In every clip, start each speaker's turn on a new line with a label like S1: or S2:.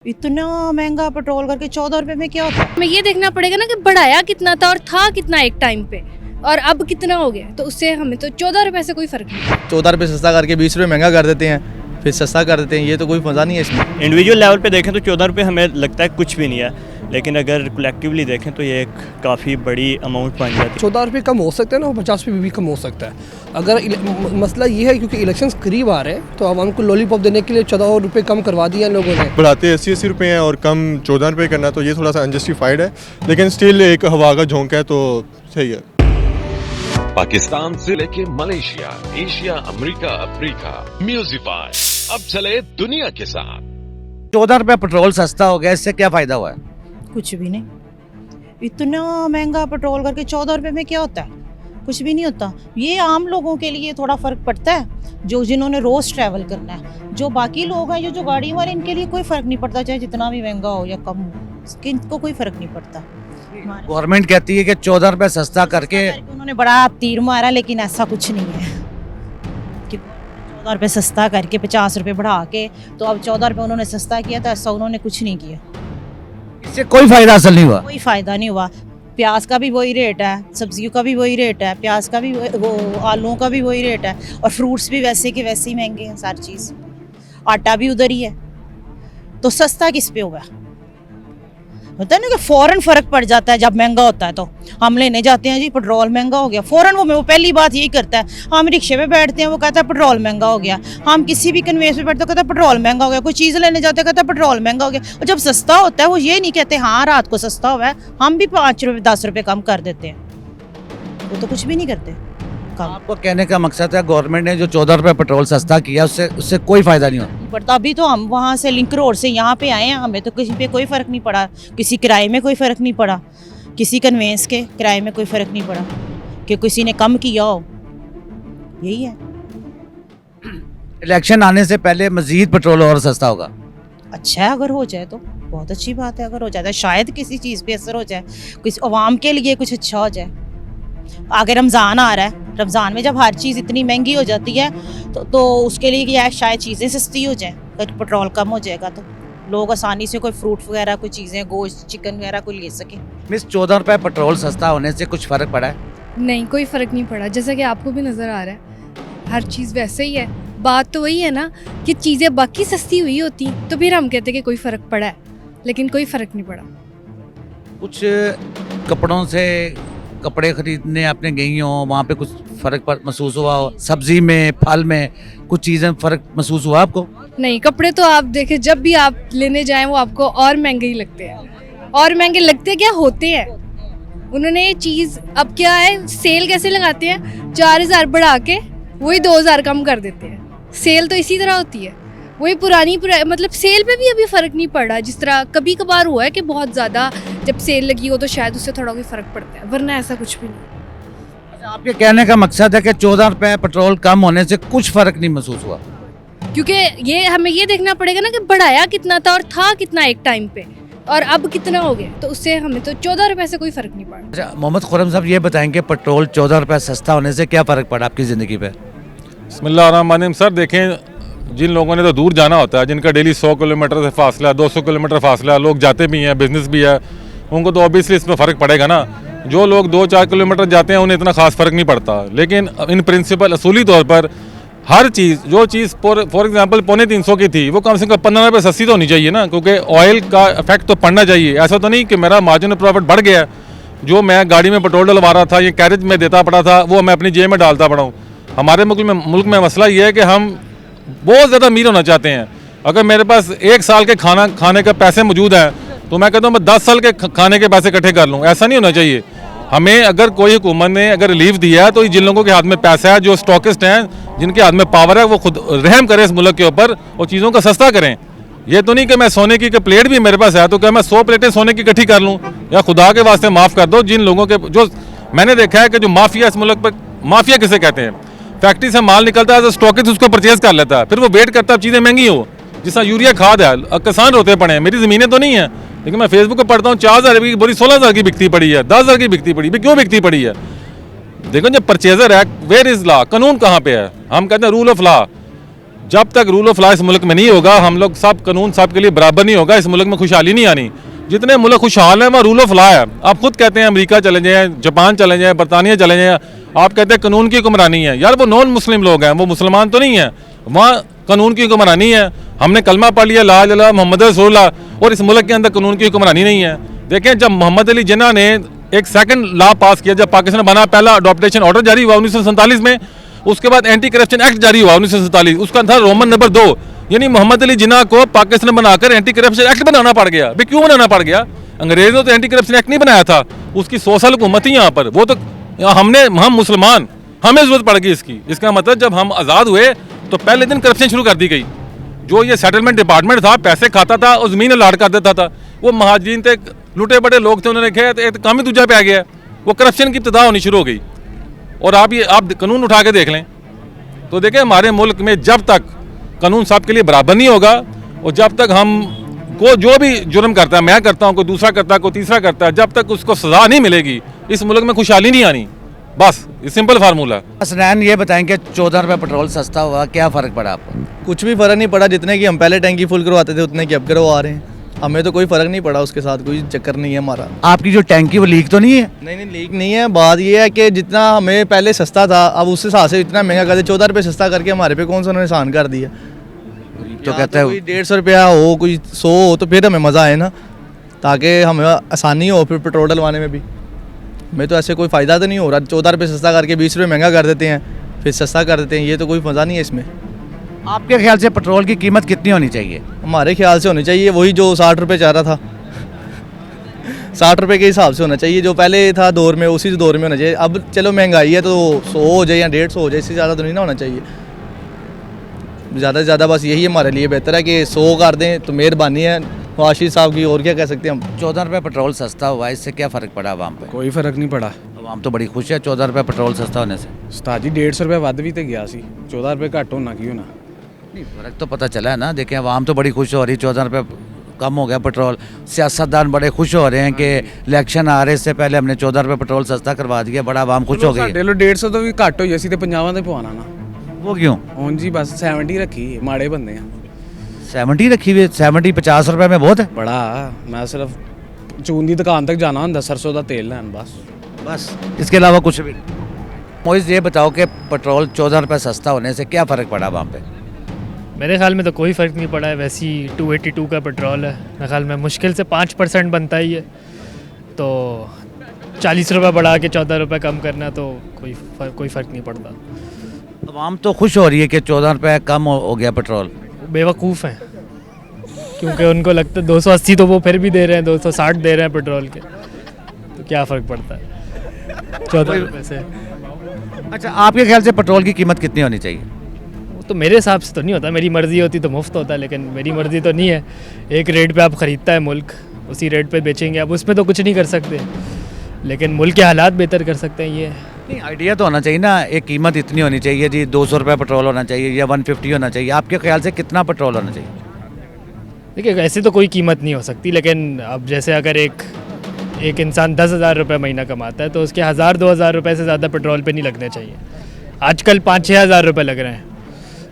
S1: इतना महंगा पेट्रोल करके 14 रुपए में क्या होता है?
S2: हमें ये देखना पड़ेगा ना कि बढ़ाया कितना था और था कितना एक टाइम पे और अब कितना हो गया, तो उससे हमें तो 14 रुपए से कोई फर्क नहीं।
S3: 14 रुपये सस्ता करके 20 रुपये महंगा कर देते हैं, फिर सस्ता कर देते हैं। ये तो कोई मज़ा नहीं है इसमें।
S4: इंडिविजुअल लेवल पे देखें तो 14 रुपये हमें लगता है कुछ भी नहीं है, लेकिन अगर कलेक्टिवली देखें तो ये एक काफ़ी बड़ी अमाउंट बन जाती है।
S5: 14 रुपये कम हो सकते हैं ना, 50 रुपये भी कम हो सकता है। अगर मसला ये है क्योंकि इलेक्शंस करीब आ रहे हैं तो अब हमको लॉलीपॉप देने के लिए 14 रुपये कम करवा दिया इन लोगों ने।
S6: बढ़ाते 80 रुपये हैं और कम 14 रुपये करना, तो ये थोड़ा सा अनजस्टिफाइड है, लेकिन स्टिल एक हवा का झोंका है तो सही है।
S7: पाकिस्तान से लेके मलेशिया, एशिया, अमेरिका, अफ्रीका, म्यूजिफाई अब चले दुनिया के साथ।
S8: 14 रुपये पेट्रोल सस्ता हो गया, इससे क्या फ़ायदा हुआ है?
S1: कुछ भी नहीं। इतना महंगा पेट्रोल करके 14 रुपए में क्या होता है? कुछ भी नहीं होता। ये आम लोगों के लिए थोड़ा फर्क पड़ता है, जो जिन्होंने रोज ट्रैवल करना है। जो बाकी लोग हैं जो गाड़ी वाले, इनके लिए कोई फर्क नहीं पड़ता, चाहे जितना भी महंगा हो या कम हो, इनको कोई फर्क नहीं पड़ता।
S8: गवर्नमेंट कहती है कि 14 रुपये सस्ता करके
S1: उन्होंने बड़ा तीर मारा, लेकिन ऐसा कुछ नहीं है कि 14 रुपये सस्ता करके 50 रुपये बढ़ा के तो अब 14 रुपये उन्होंने सस्ता किया, तो ऐसा उन्होंने कुछ नहीं किया।
S8: इससे कोई फ़ायदा हासिल नहीं हुआ।
S1: कोई फ़ायदा नहीं हुआ। प्याज का भी वही रेट है, सब्जियों का भी वही रेट है, प्याज का भी वो आलूओं का भी वही रेट है, और फ्रूट्स भी वैसे के वैसे ही महंगे हैं सारी चीज़। आटा भी उधर ही है, तो सस्ता किस पे हुआ? होता है ना कि फ़ौरन फ़र्क पड़ जाता है जब महंगा होता है। तो हम लेने जाते हैं जी पेट्रोल महंगा हो गया, फ़ौरन वो पहली बात यही करता है। हम रिक्शे पे बैठते हैं, वो कहता है पेट्रोल महंगा हो गया। हम किसी भी कन्वेंस पे बैठते हैं, कहता है पेट्रोल महंगा हो गया। कोई चीज़ लेने जाते हैं, कहता है पेट्रोल महंगा हो गया। और जब सस्ता होता है वो ये नहीं कहते हाँ रात को सस्ता हुआ है, हम भी 5 रुपये 10 रुपये कम कर देते हैं। वो तो कुछ भी नहीं करते कम।
S8: आपको कहने का मकसद है गवर्नमेंट ने जो 14 रुपये पेट्रोल सस्ता किया उससे कोई फ़ायदा नहीं हुआ।
S1: पड़ता। अभी तो हम वहाँ से लिंक रोड से यहाँ पे आए हैं, हमें तो किसी पे कोई फ़र्क नहीं पड़ा। किसी किराए में कोई फ़र्क नहीं पड़ा, किसी कन्वेंस के किराए में कोई फ़र्क नहीं पड़ा कि किसी ने कम किया हो। यही है।
S8: इलेक्शन आने से पहले मज़ीद पेट्रोल और सस्ता होगा।
S1: अच्छा है अगर हो जाए तो बहुत अच्छी बात है। अगर हो जाता है शायद किसी चीज़ पे असर हो जाए, किसी अवाम के लिए कुछ अच्छा हो जाए। आगे रमज़ान आ रहा है, रमज़ान में जब हर चीज़ इतनी महंगी हो जाती है तो उसके लिए क्या है, शायद चीज़ें सस्ती हो जाए। अगर पेट्रोल कम हो जाएगा तो लोग आसानी से कोई फ्रूट वगैरह, कोई चीज़ें, गोश्त, चिकन वगैरह कोई ले सकें।
S8: मिस 14 रुपये पेट्रोल सस्ता होने से कुछ फ़र्क पड़ा है?
S2: नहीं, कोई फर्क नहीं पड़ा, जैसा कि आपको भी नज़र आ रहा है हर चीज़ वैसे ही है। बात तो वही है ना कि चीज़ें बाकी सस्ती हुई होती तो फिर हम कहते कि कोई फ़र्क पड़ा है, लेकिन कोई फ़र्क नहीं पड़ा।
S8: कुछ कपड़ों से कपड़े खरीदने आपने गई हो, वहाँ पे कुछ फ़र्क महसूस हुआ हो? सब्जी में, फल में कुछ चीज़ें फ़र्क महसूस हुआ आपको?
S2: नहीं, कपड़े तो आप देखें जब भी आप लेने जाएं वो आपको और महंगे ही लगते हैं। और महंगे लगते क्या होते हैं, उन्होंने ये चीज़ अब क्या है, सेल कैसे लगाते हैं, 4000 बढ़ा के वही 2000 कम कर देते हैं। सेल तो इसी तरह होती है, वही पुरानी मतलब सेल पे भी अभी फ़र्क नहीं पड़ रहा। जिस तरह कभी कभार हुआ है कि बहुत ज़्यादा जब सेल लगी हो तो शायद उससे थोड़ा कोई फ़र्क पड़ता है, वरना ऐसा कुछ भी नहीं।
S8: आपके कहने का मकसद है कि 14 रुपये पेट्रोल कम होने से कुछ फ़र्क नहीं महसूस हुआ?
S2: क्योंकि ये हमें ये देखना पड़ेगा ना कि बढ़ाया कितना था और था कितना एक टाइम पे और अब कितना हो गया, तो उससे हमें तो 14 रुपये से कोई फ़र्क नहीं पड़ा।
S8: अच्छा, मोहम्मद खुर्रम साहब ये बताएंगे पेट्रोल 14 रुपये सस्ता होने से क्या फ़र्क पड़ा आपकी ज़िंदगी पे?
S6: बिस्मिल्लाहिर्रहमानिर्रहीम। सर देखें, जिन लोगों ने तो दूर जाना होता है, जिनका डेली 100 किलोमीटर से फासला, 200 किलोमीटर फासला, लोग जाते भी हैं, बिजनेस भी है, उनको तो ऑब्वियसली इसमें फ़र्क पड़ेगा ना। जो लोग 2-4 किलोमीटर जाते हैं उन्हें इतना खास फ़र्क नहीं पड़ता, लेकिन इन प्रिंसिपल असूली तौर पर हर चीज़, जो चीज़ फॉर एग्जांपल 350 की थी वो कम से कम 15 रुपये सस्ती तो होनी चाहिए ना, क्योंकि ऑयल का इफेक्ट तो पड़ना चाहिए। ऐसा तो नहीं कि मेरा मार्जिन प्रॉफिट बढ़ गया, जो मैं गाड़ी में पेट्रोल डलवा रहा था, ये कैरेज में देता पड़ा था, वो मैं अपनी जेब में डालता पड़ा हूँ। हमारे मुल्क में मसला ये है कि हम बहुत ज़्यादा अमीर होना चाहते हैं। अगर मेरे पास 1 साल के खाने का पैसे मौजूद हैं तो मैं कहता हूँ मैं 10 साल के खाने के पैसे इकट्ठे कर लूँ। ऐसा नहीं होना चाहिए। हमें अगर कोई हुकूमत ने अगर रिलीफ दिया है तो जिन लोगों के हाथ में पैसा है, जो स्टॉकिस्ट हैं, जिनके हाथ में पावर है, वो खुद रहम करें इस मुल्क के ऊपर और चीज़ों का सस्ता करें। ये तो नहीं कि मैं सोने की प्लेट भी मेरे पास है तो क्या मैं 100 प्लेटें सोने की इकट्ठी कर लूँ? या खुदा के वास्ते माफ़ कर दो, जिन लोगों के, जो मैंने देखा है कि जो माफिया इस मुल्क पर, माफिया किसे कहते हैं, फैक्ट्री से माल निकलता है तो स्टॉकिस्ट उसको परचेज कर लेता है, फिर वो वेट करता है चीज़ें महंगी हो। जिसका यूरिया खाद है, किसान रोते पड़े हैं। मेरी ज़मीनें तो नहीं है, लेकिन मैं फेसबुक पर पढ़ता हूँ 4000 की बोरी 16000 की बिकती पड़ी है, 10000 की बिकती पड़ी है। क्यों बिकती पड़ी है? देखो, जब परचेजर है, वेयर इज़ लॉ, कानून कहाँ पे है? हम कहते हैं रूल ऑफ लॉ। जब तक रूल ऑफ लॉ इस मुल्क में नहीं होगा, हम लोग सब कानून सब के लिए बराबर नहीं होगा, इस मुल्क में खुशहाली नहीं आनी। जितने मुल्क खुशहाल हैं वहाँ रूल ऑफ लॉ है। आप खुद कहते हैं अमेरिका चले जाएँ, जापान चले जाएँ, बरतानिया चले जाएँ, आप कहते हैं कानून की हुक्मरानी है। यार वो नॉन मुस्लिम लोग हैं, वो मुसलमान तो नहीं है, वहाँ कानून की हुक्मरानी है। हमने कलमा पढ़ लिया ला इलाहा मोहम्मद रसूलुल्लाह, और इस मुल्क के अंदर कानून की हुक्मरानी नहीं है। देखें, जब मोहम्मद अली जिन्ना ने एक सेकंड लॉ पास किया, जब पाकिस्तान बना, पहला अडॉप्टेशन ऑर्डर जारी हुआ 1947 में, उसके बाद एंटी करप्शन एक्ट जारी हुआ 1947, उसका था रोमन नंबर 2, यानी मोहम्मद अली जिन्ना को पाकिस्तान बनाकर एंटी करप्शन एक्ट बनाना पड़ गया। भाई क्यों बनाना पड़ गया? अंग्रेजों ने तो एंटी करप्शन एक्ट नहीं बनाया था, उसकी 100 साल हुकूमत थी यहाँ पर। वो तो हम मुसलमान, हमें जरूरत पड़ गई इसकी। इसका मतलब जब हम आज़ाद हुए तो पहले दिन करप्शन शुरू कर दी गई। जो ये सेटलमेंट डिपार्टमेंट था, पैसे खाता था और ज़मीन अलाट कर देता था। वो महाजरीन थे, लुटे बड़े लोग थे, उन्होंने कहा एक काम ही दूजा पे आ गया। वो करप्शन की इब्तिदा होनी शुरू हो गई। और आप कानून उठा के देख लें तो देखें, हमारे मुल्क में जब तक कानून सबके लिए बराबर नहीं होगा, और जब तक हम को जो भी जुर्म करता है, मैं करता हूँ, कोई दूसरा करता है, कोई तीसरा करता है, जब तक उसको सज़ा नहीं मिलेगी, इस मुल्क में खुशहाली नहीं आनी। बस ये सिंपल फार्मूला।
S8: हसनैन ये बताएंगे 14 रुपये पेट्रोल सस्ता हुआ, क्या फ़र्क पड़ा आपको?
S3: कुछ भी फ़र्क नहीं पड़ा। जितने की हम पहले टैंकी फुल करवाते थे उतने की अब करवा रहे हैं। हमें तो कोई फ़र्क नहीं पड़ा, उसके साथ कोई चक्कर नहीं है हमारा।
S8: आपकी जो टैंकी वो लीक तो नहीं है?
S3: नहीं, लीक नहीं है। बात ये है कि जितना हमें पहले सस्ता था, अब उस हिसाब से इतना महंगा कर दिया। 14 रुपये सस्ता करके हमारे पे कौन सा उन्होंने एहसान कर दिया।
S8: तो कहते हैं
S3: कोई 150 रुपया हो, कोई 100 हो, तो फिर हमें मज़ा आए ना, ताकि हमें आसानी हो फिर पेट्रोल डलवाने में भी। हमें तो ऐसे कोई फ़ायदा तो नहीं हो रहा। 14 रुपये सस्ता करके 20 रुपये महंगा कर देते हैं, फिर सस्ता कर देते हैं। ये तो कोई मज़ा नहीं है इसमें।
S8: आपके ख्याल से पेट्रोल की कीमत कितनी होनी चाहिए?
S3: हमारे ख्याल से होनी चाहिए वही जो 60 रुपये चाह रहा था, 60 रुपये के हिसाब से होना चाहिए। जो पहले था दौर में, उसी दौर में होना चाहिए। अब चलो महंगाई है तो 100 हो जाए या 150 हो जाए, इससे ज़्यादा तो नहीं ना होना चाहिए। ज़्यादा से ज़्यादा बस यही हमारे लिए बेहतर है कि 100 कर दें तो मेहरबानी है आशीष साहब की। और क्या कह सकते हैं हम।
S8: 14 रुपये पेट्रोल सस्ता हुआ, इससे क्या फ़र्क पड़ा आवाम पे?
S9: कोई फर्क नहीं पड़ा।
S8: आवाम तो बड़ी खुश है 14 रुपये पेट्रोल सस्ता होने से।
S9: उस्ताद जी 150 रुपये ਵੱਧ भी तो गया सी, 14 रुपये घट होना क्यों ना।
S8: नहीं, फ़र्क तो पता चला है ना। देखें, आवाम तो बड़ी खुश हो रही, 14 रुपये कम हो गया पेट्रोल। सियासतदान बड़े खुश हो रहे हैं कि इलेक्शन आ रहे, इससे पहले हमने 14 रुपये पेट्रोल सस्ता करवा दिया, बड़ा आवाम खुश हो गई।
S9: ਸਾਡੇ ਲੋ 150 ਤੋਂ ਵੀ ਘੱਟ ਹੋਈ, ਅਸੀਂ ਤੇ 50 ਤੇ ਪਵਾਣਾ ਨਾ।
S8: वो क्यों?
S9: ਹੁਣ ਜੀ ਬਸ 70 ਰੱਖੀ, ਮਾੜੇ ਬੰਦੇ ਆ।
S8: 70 रखी हुई है? 70 50 रुपये में बहुत है।
S9: ਬੜਾ ਮੈਂ ਸਿਰਫ ਚੂਨ ਦੀ ਦੁਕਾਨ ਤੱਕ ਜਾਣਾ ਹੁੰਦਾ ਸਰਸੋਂ ਦਾ ਤੇਲ ਲੈਣ बस।
S8: इसके अलावा कुछ भी नहीं। मोइज ये बताओ कि पेट्रोल 14 रुपये सस्ता होने से क्या फ़र्क पड़ा आवाम पे?
S10: मेरे ख्याल में तो कोई फ़र्क नहीं पड़ा है। वैसे ही 282 का पेट्रोल है, मेरे ख्याल में मुश्किल से 5% बनता ही है। तो 40 रुपये बढ़ा के 14 रुपये कम करना तो कोई फ़र्क नहीं पड़ता।
S8: आवाम तो खुश हो रही है कि 14 रुपये कम हो गया पेट्रोल।
S10: बेवकूफ़ हैं, क्योंकि उनको लगता है 280 तो वो फिर भी दे रहे हैं, 260 दे रहे हैं पेट्रोल के, तो क्या फ़र्क पड़ता है 14 रुपये से।
S8: अच्छा, आपके ख्याल से पेट्रोल की कीमत कितनी होनी चाहिए?
S10: वो तो मेरे हिसाब से तो नहीं होता, मेरी मर्ज़ी होती तो मुफ्त होता, लेकिन मेरी मर्ज़ी तो नहीं है। एक रेट पे आप ख़रीदता है मुल्क, उसी रेट पे बेचेंगे, अब उसमें तो कुछ नहीं कर सकते, लेकिन मुल्क के हालात बेहतर कर सकते हैं। ये
S8: नहीं, आइडिया तो होना चाहिए ना, एक कीमत इतनी होनी चाहिए जी, 200 रुपये पेट्रोल होना चाहिए या 150 होना चाहिए। आपके ख्याल से कितना पेट्रोल होना चाहिए?
S10: देखिए, ऐसे तो कोई कीमत नहीं हो सकती, लेकिन अब जैसे अगर एक इंसान 10,000 रुपये महीना कमाता है तो उसके 1,000-2,000 रुपये से ज़्यादा पेट्रोल पे नहीं लगने चाहिए। आजकल 5-6 हज़ार रुपये लग रहे हैं,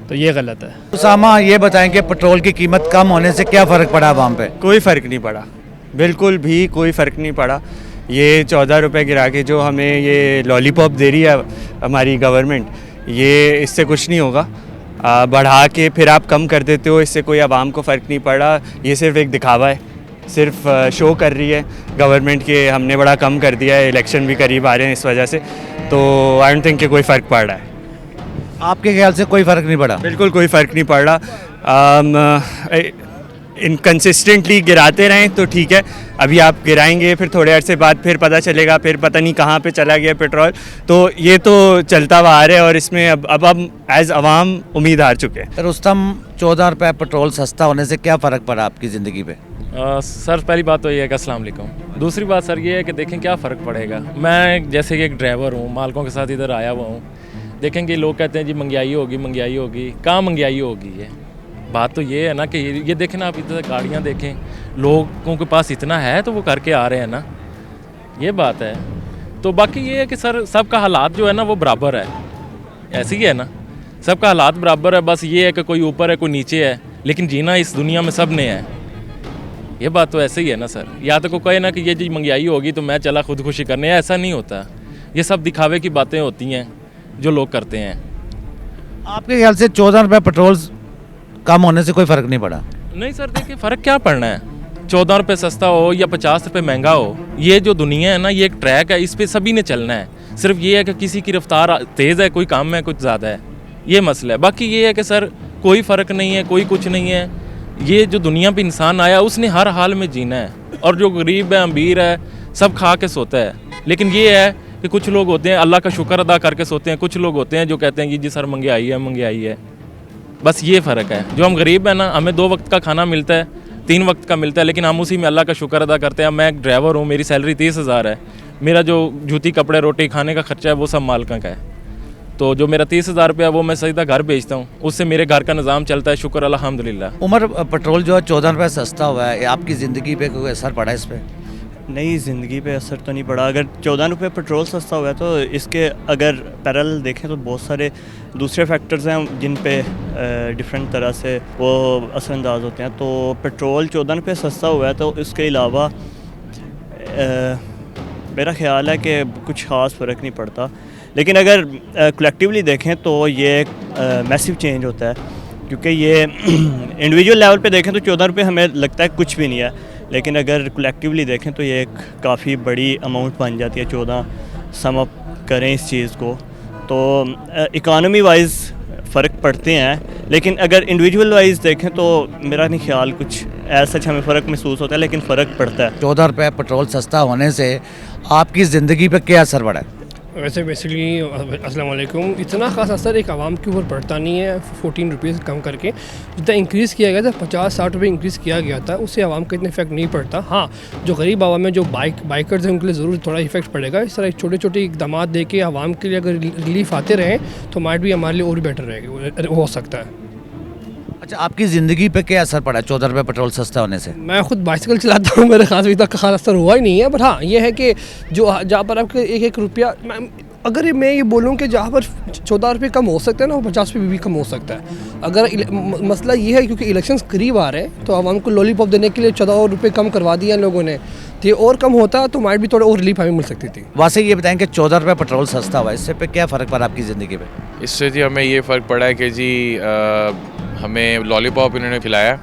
S10: तो ये गलत है।
S8: उसामा ये बताएं कि पेट्रोल की कीमत कम होने से क्या फ़र्क पड़ा आवाम पे?
S11: कोई फ़र्क नहीं पड़ा, बिल्कुल भी कोई फ़र्क नहीं पड़ा। ये 14 रुपये गिरा के जो हमें ये लॉलीपॉप दे रही है हमारी गवर्नमेंट, ये इससे कुछ नहीं होगा। बढ़ा के फिर आप कम कर देते हो, इससे कोई आवाम को फ़र्क नहीं पड़ा। ये सिर्फ एक दिखावा है, सिर्फ शो कर रही है गवर्नमेंट के हमने बड़ा कम कर दिया है, इलेक्शन भी करीब आ रहे हैं इस वजह से। तो आई डोंट थिंक कि कोई फ़र्क पड़ रहा है।
S8: आपके ख्याल से कोई फ़र्क नहीं पड़ा?
S11: बिल्कुल कोई फ़र्क नहीं पड़ रहा। इनकन्सिस्टेंटली गिराते रहें तो ठीक है। अभी आप गिराएंगे, फिर थोड़े अरसे बाद फिर पता चलेगा, फिर पता नहीं कहाँ पे चला गया पेट्रोल। तो ये तो चलता हुआ आ रहा है और इसमें अब हम एज़ अवाम उम्मीद हार चुके हैं।
S8: रुस्तम, 14 रुपये पेट्रोल सस्ता होने से क्या फ़र्क पड़ा आपकी ज़िंदगी पे?
S12: सर पहली बात तो ये है कि अस्सलाम वालेकुम। दूसरी बात सर ये है कि देखें क्या फ़र्क पड़ेगा। मैं जैसे कि एक ड्राइवर हूँ, मालकों के साथ इधर आया हुआ हूँ। देखेंगे लोग कहते हैं जी महंगाई होगी, कहाँ महंगाई होगी। ये बात तो ये है ना कि ये देखें ना, आप इधर गाड़ियाँ देखें, लोगों के पास इतना है तो वो करके आ रहे हैं ना, ये बात है। तो बाकी ये है कि सर सबका हालात जो है ना वो बराबर है, ऐसे ही है ना। सबका हालात बराबर है, बस ये है कि कोई ऊपर है कोई नीचे है, लेकिन जीना इस दुनिया में सब ने है। ये बात तो ऐसे ही है ना सर। या तो कोई कहे ना कि ये जी महंगाई होगी तो मैं चला खुदकुशी करने, ऐसा नहीं होता। ये सब दिखावे की बातें होती हैं जो लोग करते हैं।
S8: आपके ख्याल से 14 रुपये पेट्रोल कम होने से कोई फ़र्क नहीं पड़ा?
S12: नहीं सर, देखिए फ़र्क क्या पड़ना है, 14 रुपये सस्ता हो या 50 रुपये महंगा हो, ये जो दुनिया है ना, ये एक ट्रैक है, इस पर सभी ने चलना है। सिर्फ ये है कि किसी की रफ्तार तेज़ है, कोई कम है, कुछ ज़्यादा है, ये मसला है। बाकी ये है कि सर कोई फ़र्क नहीं है, कोई कुछ नहीं है। ये जो दुनिया पे इंसान आया उसने हर हाल में जीना है, और जो गरीब है अमीर है सब खा के सोता है। लेकिन ये है कि कुछ लोग होते हैं अल्लाह का शुक्र अदा करके सोते हैं, कुछ लोग होते हैं जो कहते हैं कि जी सर महंगाई है महंगाई है। बस ये फ़र्क है। जो हम गरीब हैं ना, हमें 2 वक्त का खाना मिलता है, 3 वक्त का मिलता है, लेकिन हम उसी में अल्लाह का शुक्र अदा करते हैं। मैं एक ड्राइवर हूँ, मेरी सैलरी 30,000 है, मेरा जो जूती कपड़े रोटी खाने का खर्चा है वो सब मालिका का है। तो जो मेरा 30,000 रुपया वो मैं सीधा घर बेचता हूँ, उससे मेरे घर का निज़ाम चलता है, शुक्र अल्हम्दुलिल्लाह।
S8: उमर, पेट्रोल जो है 14 रुपये सस्ता हुआ है, आपकी ज़िंदगी पे कोई असर पड़ा है इस पर?
S4: नहीं, ज़िंदगी पे असर तो नहीं पड़ा। अगर 14 रुपये पेट्रोल सस्ता हुआ है तो इसके अगर पैरेलल देखें तो बहुत सारे दूसरे फैक्टर्स हैं जिन पे डिफरेंट तरह से वो असरअंदाज होते हैं। तो पेट्रोल 14 रुपये सस्ता हुआ है तो इसके अलावा मेरा ख्याल है कि कुछ ख़ास फ़र्क नहीं पड़ता। लेकिन अगर कलेक्टिवली देखें तो ये एक मैसिव चेंज होता है, क्योंकि ये इंडिविजुअल लेवल पे देखें तो 14 रुपये हमें लगता है कुछ भी नहीं है, लेकिन अगर कलेक्टिवली देखें तो ये एक काफ़ी बड़ी अमाउंट बन जाती है। 14 सम अप करें इस चीज़ को तो इकानमी वाइज फ़र्क पड़ते हैं, लेकिन अगर इंडिविजुअल वाइज देखें तो मेरा नहीं ख्याल कुछ ऐसा हमें फ़र्क महसूस होता है, लेकिन फ़र्क पड़ता है।
S8: 14 रुपये पेट्रोल सस्ता होने से आपकी ज़िंदगी पे क्या असर पड़ा है?
S5: वैसे बेसिकली अस्सलाम वालेकुम, इतना ख़ास असर एक आवाम के ऊपर पड़ता नहीं है। 14 रुपीज़ कम करके जितना इंक्रीज़ किया गया था, 50-60 रुपये इंक्रीज़ किया गया था, उससे आवाम का इतना इफेक्ट नहीं पड़ता। हाँ, जो गरीब आवाम है, जो बाइकर्स हैं, उनके लिए ज़रूर थोड़ा इफेक्ट पड़ेगा। इस तरह छोटे छोटे इकदाम दे के आवाम के लिए अगर रिलीफ आते रहें तो माइट भी हमारे लिए और बेटर रहेगा, हो सकता है।
S8: अच्छा, आपकी ज़िंदगी पे क्या असर पड़ा 14 रुपये पेट्रोल सस्ता होने से?
S5: मैं खुद बाइसिकल चलाता हूँ, मेरे खास अभी तक खास असर हुआ ही नहीं है। बट हाँ, ये है कि जो जहाँ पर आपके 1-1 रुपया, अगर मैं ये बोलूँ कि जहाँ पर 14 रुपये कम हो सकता है ना, वो 50 रुपये भी कम हो सकता है। अगर मसला ये है क्योंकि इलेक्शंस करीब आ रहे हैं तो आवाम को लॉलीपॉप देने के लिए 14 रुपये कम करवा दिया इन लोगों ने, तो ये और कम होता तो माइट भी थोड़ा और रिलीफ हमें मिल सकती थी।
S8: वैसे ये बताएं कि 14 रुपये पेट्रोल सस्ता हुआ, इससे पे क्या फ़र्क पड़ा आपकी ज़िंदगी पे?
S13: इससे जी हमें ये फ़र्क पड़ा है कि जी हमें लॉलीपॉप इन्होंने खिलाया,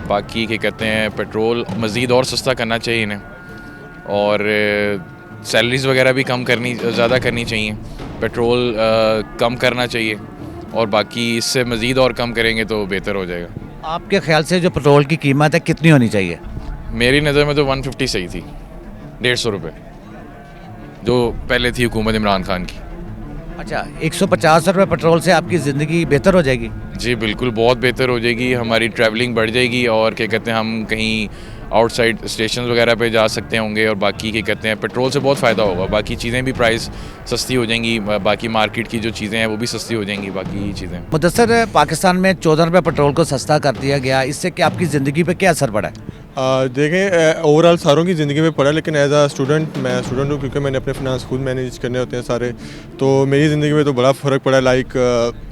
S13: बाकी क्या कहते हैं पेट्रोल मज़ीद और सस्ता करना चाहिए इन्हें, और सैलरीज़ वगैरह भी कम करनी ज़्यादा करनी चाहिए, पेट्रोल कम करना चाहिए, और बाकी इससे मज़ीद और कम करेंगे तो बेहतर हो जाएगा।
S8: आपके ख्याल से जो पेट्रोल की कीमत है कितनी होनी चाहिए?
S13: मेरी नज़र में तो 150 सही थी, 150 रुपये जो पहले थी हुकूमत इमरान खान की।
S8: अच्छा, 150 रुपये पेट्रोल से आपकी ज़िंदगी बेहतर हो जाएगी?
S13: जी बिल्कुल, बहुत बेहतर हो जाएगी, हमारी ट्रैवलिंग बढ़ जाएगी, और क्या कहते हैं हम कहीं आउटसाइड स्टेशन वगैरह पे जा सकते होंगे, और बाकी क्या कहते हैं पेट्रोल से बहुत फ़ायदा होगा, बाकी चीज़ें भी प्राइस सस्ती हो जाएंगी, बाकी मार्केट की जो चीज़ें हैं वो भी सस्ती हो जाएंगी बाकी चीज़ें।
S8: मुदस्सर, पाकिस्तान में 14 रुपये पेट्रोल को सस्ता कर दिया गया, इससे क्या आपकी ज़िंदगी पे क्या असर पड़ा है?
S14: देखें, ओवरऑल सारों की ज़िंदगी में पड़ा, लेकिन एज आ स्टूडेंट, मैं स्टूडेंट हूँ क्योंकि मैंने अपने फाइनेंस खुद मैनेज करने होते हैं सारे, तो मेरी ज़िंदगी में तो बड़ा फ़र्क पड़ा। लाइक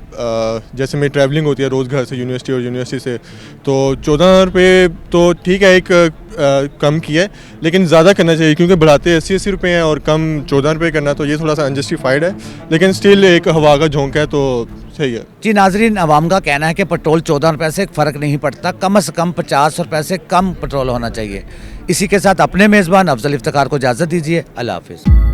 S14: जैसे मेरी ट्रैवलिंग होती है रोज़ घर से यूनिवर्सिटी और यूनिवर्सिटी से, तो 14 रुपये तो ठीक है, एक कम किया है, लेकिन ज़्यादा करना चाहिए क्योंकि बढ़ाते 80-80 रुपये हैं और कम 14 रुपये करना तो ये थोड़ा सा अनजस्टिफाइड है, लेकिन स्टिल एक हवा का झोंका है तो सही है।
S8: जी नाजरीन, अवाम का कहना है कि पेट्रोल 14 रुपये से फ़र्क नहीं पड़ता, कम से कम 50 रुपये से कम पेट्रोल होना चाहिए। इसी के साथ अपने मेज़बान अफजल इफ्तिखार को इजाज़त दीजिए। अल्लाह हाफिज़।